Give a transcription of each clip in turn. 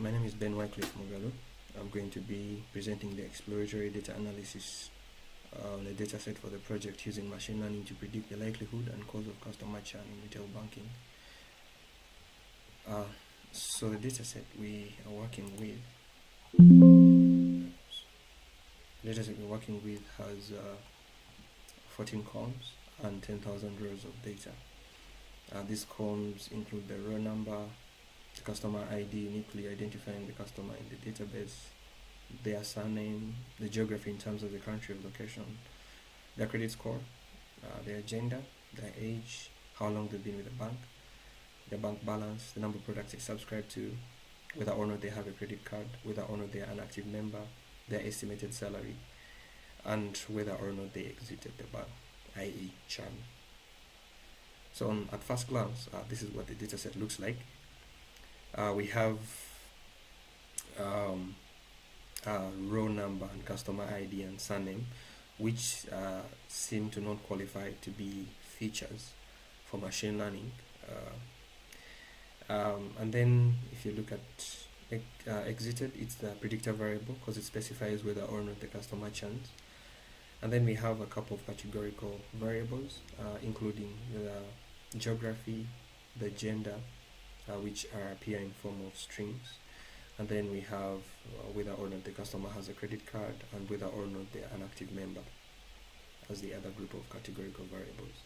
My name is Ben Wycliffe Mogalo. I'm going to be presenting the exploratory data analysis on the dataset for the project using machine learning to predict the likelihood and cause of customer churn in retail banking. So the dataset we are working with, has 14 columns and 10,000 rows of data. These columns include the row number, the customer ID uniquely identifying the customer in the database, their surname, the geography in terms of the country of location, their credit score, their gender, their age, how long they've been with the bank, their bank balance, the number of products they subscribe to, whether or not they have a credit card, whether or not they are an active member, their estimated salary, and whether or not they exited the bank, i.e. churn. So at first glance, this is what the dataset looks like. We have row number and customer ID and surname, which seem to not qualify to be features for machine learning. And then if you look at exited, it's the predictor variable because it specifies whether or not the customer churns. And then we have a couple of categorical variables, including the geography, the gender, which appear in form of strings. And then we have whether or not the customer has a credit card and whether or not they are an active member as the other group of categorical variables.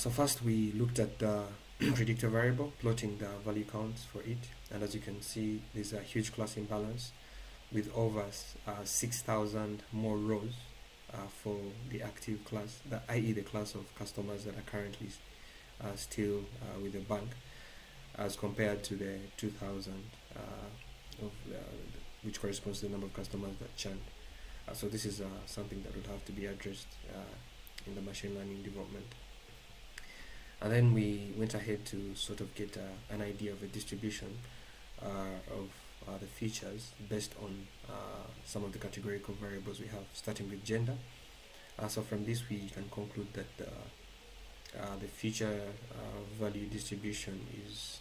So first we looked at the predictor variable, plotting the value counts for it. And as you can see, there's a huge class imbalance with over 6,000 more rows for the active class, i.e. the class of customers that are currently still with the bank, as compared to the 2,000 which corresponds to the number of customers that churned. So this is something that would have to be addressed in the machine learning development. And then we went ahead to sort of get an idea of a distribution of the features based on some of the categorical variables we have, starting with gender. So from this we can conclude that the feature value distribution is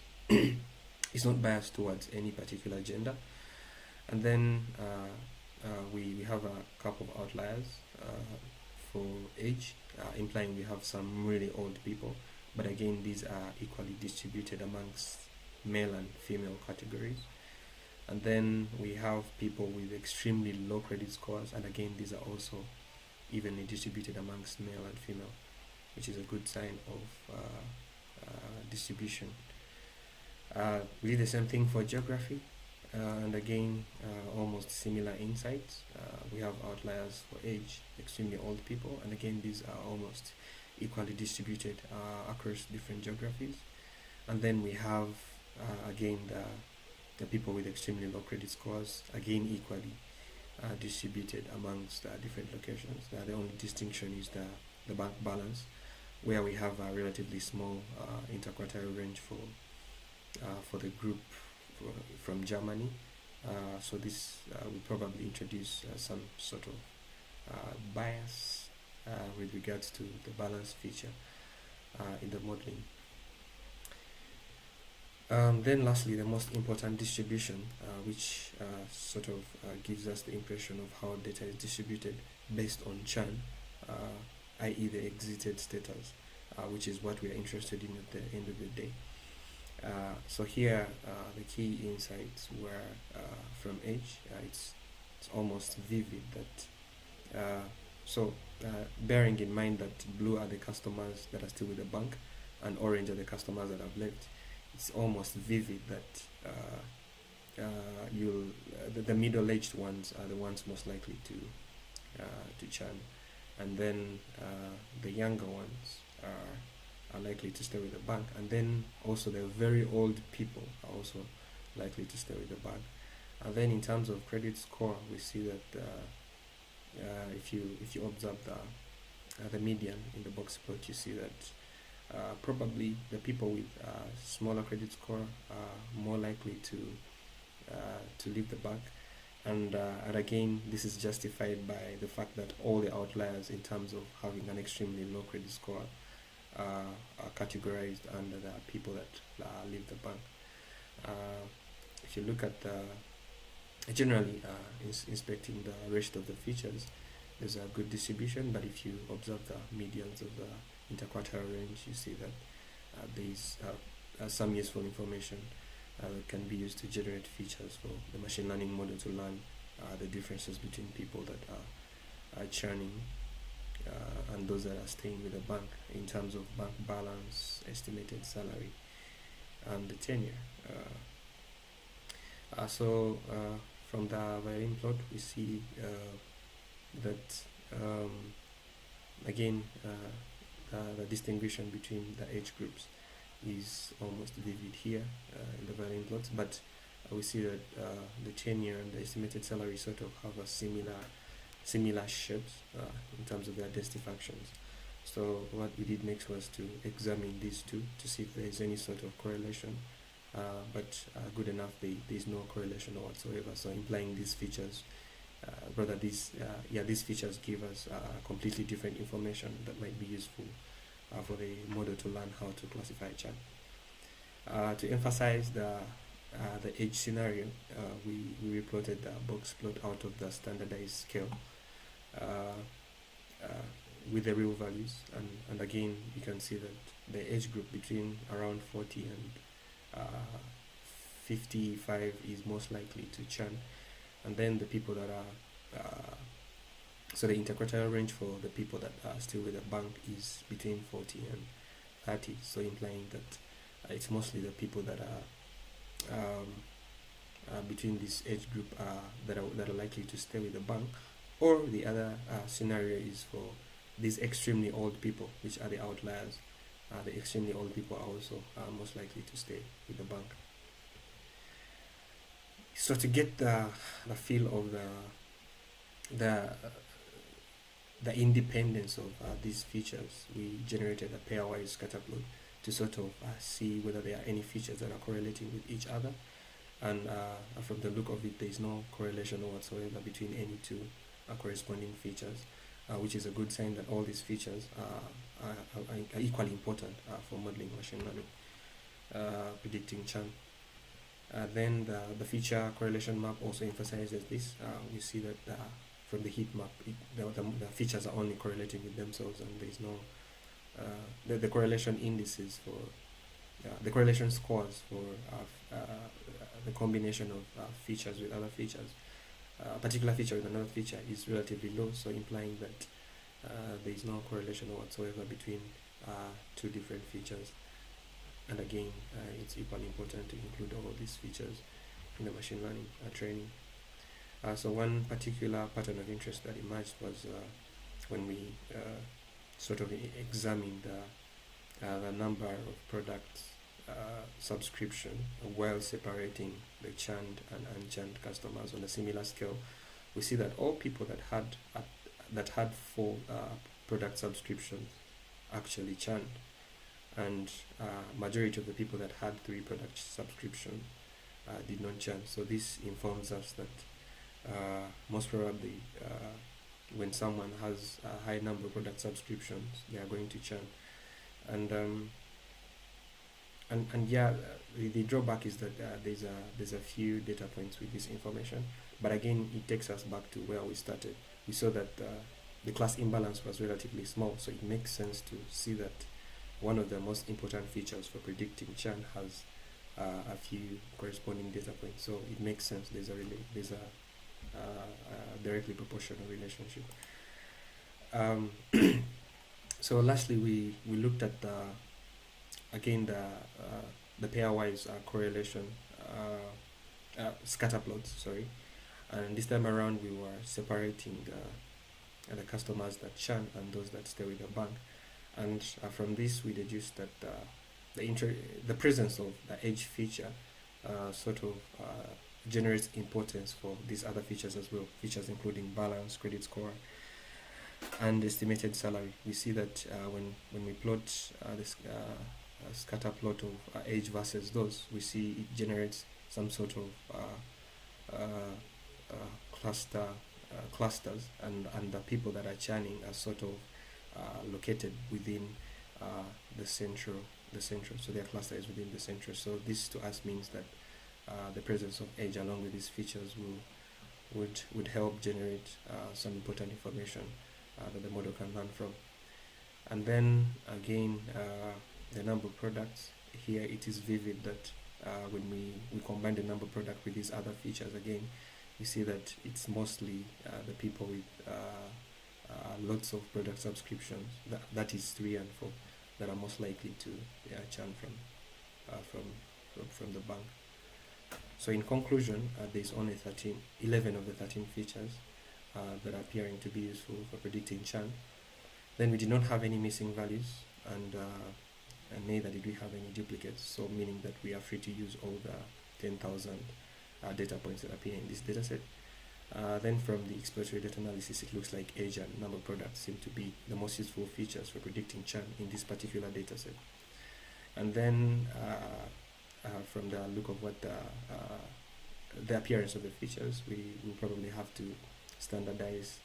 is not biased towards any particular gender. And then we have a couple of outliers for age, implying we have some really old people, but again these are equally distributed amongst male and female categories. And then we have people with extremely low credit scores, and again these are also evenly distributed amongst male and female, which is a good sign of distribution. We did the same thing for geography, and again almost similar insights. We have outliers for age, extremely old people, and again these are almost equally distributed across different geographies. And then we have again the people with extremely low credit scores, again equally distributed amongst different locations. The only distinction is the bank balance, where we have a relatively small interquartile range for the group from Germany. So this will probably introduce some sort of bias with regards to the balance feature in the modeling. Then lastly, the most important distribution, which sort of gives us the impression of how data is distributed based on churn, i.e. the exited status, which is what we are interested in at the end of the day. So here the key insights were from age. It's almost vivid that bearing in mind that blue are the customers that are still with the bank and orange are the customers that have left, it's almost vivid that the middle-aged ones are the ones most likely to churn, and then the younger ones are likely to stay with the bank, and then also the very old people are also likely to stay with the bank. And then in terms of credit score, we see that if you observe the median in the box plot, you see that probably the people with smaller credit score are more likely to leave the bank, and again this is justified by the fact that all the outliers in terms of having an extremely low credit score are categorized under the people that leave the bank. if you look at generally inspecting the rest of the features, there's a good distribution, but if you observe the medians of the interquartile range, you see that there's some useful information that can be used to generate features for the machine learning model to learn the differences between people that are churning and those that are staying with the bank in terms of bank balance, estimated salary, and the tenure. So from the violin plot, we see that again the distinction between the age groups is almost vivid here in the violin plots, but we see that the tenure and the estimated salary sort of have a similar shapes in terms of their density functions. So what we did next was to examine these two to see if there is any sort of correlation, but good enough, there is no correlation whatsoever. So implying these features, these features give us completely different information that might be useful for the model to learn how to classify churn. To emphasize the age scenario, we replotted the box plot out of the standardized scale with the real values, and again you can see that the age group between around 40 and 55 is most likely to churn, and then the people that are so the interquartile range for the people that are still with the bank is between 40 and 30, so implying that it's mostly the people that are between this age group that are likely to stay with the bank, or the other scenario is for these extremely old people, which are the outliers. The extremely old people are also most likely to stay with the bank. So to get the feel of the independence of these features, we generated a pairwise scatter plot to sort of see whether there are any features that are correlating with each other, and from the look of it, there is no correlation whatsoever between any two corresponding features, which is a good sign that all these features are equally important for modeling machine learning, predicting churn. Then the feature correlation map also emphasizes this. We see that from the heat map, the features are only correlating with themselves, and there is no the correlation indices for the correlation scores for the combination of features with other features. A particular feature with another feature is relatively low, so implying that there is no correlation whatsoever between two different features. And again, it's equally important to include all these features in the machine learning training. So one particular pattern of interest that emerged was when we sort of examined the number of products subscription while separating the churned and unchurned customers on a similar scale. We see that all people that had 4 product subscriptions actually churned, and majority of the people that had 3 product subscriptions did not churn. So this informs us that most probably when someone has a high number of product subscriptions, they are going to churn. And yeah, the drawback is that there's a few data points with this information, but again it takes us back to where we started. We saw that the class imbalance was relatively small, so it makes sense to see that one of the most important features for predicting churn has a few corresponding data points. So it makes sense. There's a directly proportional relationship. So lastly, we looked at the pairwise correlation scatter plots. Sorry, and this time around we were separating the customers that churn and those that stay with the bank. And from this, we deduced that the presence of the age feature sort of generates importance for these other features as well, features including balance, credit score, and estimated salary. We see that when we plot this scatter plot of age versus those, we see it generates some sort of clusters, and the people that are churning are sort of located within the central, so their cluster is within the central. So this to us means that the presence of age along with these features would help generate some important information that the model can learn from. And then again, the number of products. Here it is vivid that when we combine the number of products with these other features, again, you see that it's mostly the people with lots of product subscriptions, that is 3 and 4, that are most likely to churn from the bank. So in conclusion, there's only 11 of the 13 features that are appearing to be useful for predicting churn. Then we did not have any missing values, and neither did we have any duplicates, so meaning that we are free to use all the 10,000 data points that appear in this dataset. Then from the exploratory data analysis, it looks like age and number of products seem to be the most useful features for predicting churn in this particular dataset. And then from the look of what the appearance of the features, we will probably have to standardize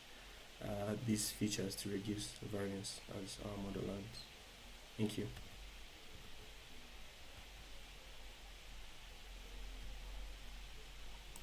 these features to reduce variance as our model learns. Thank you.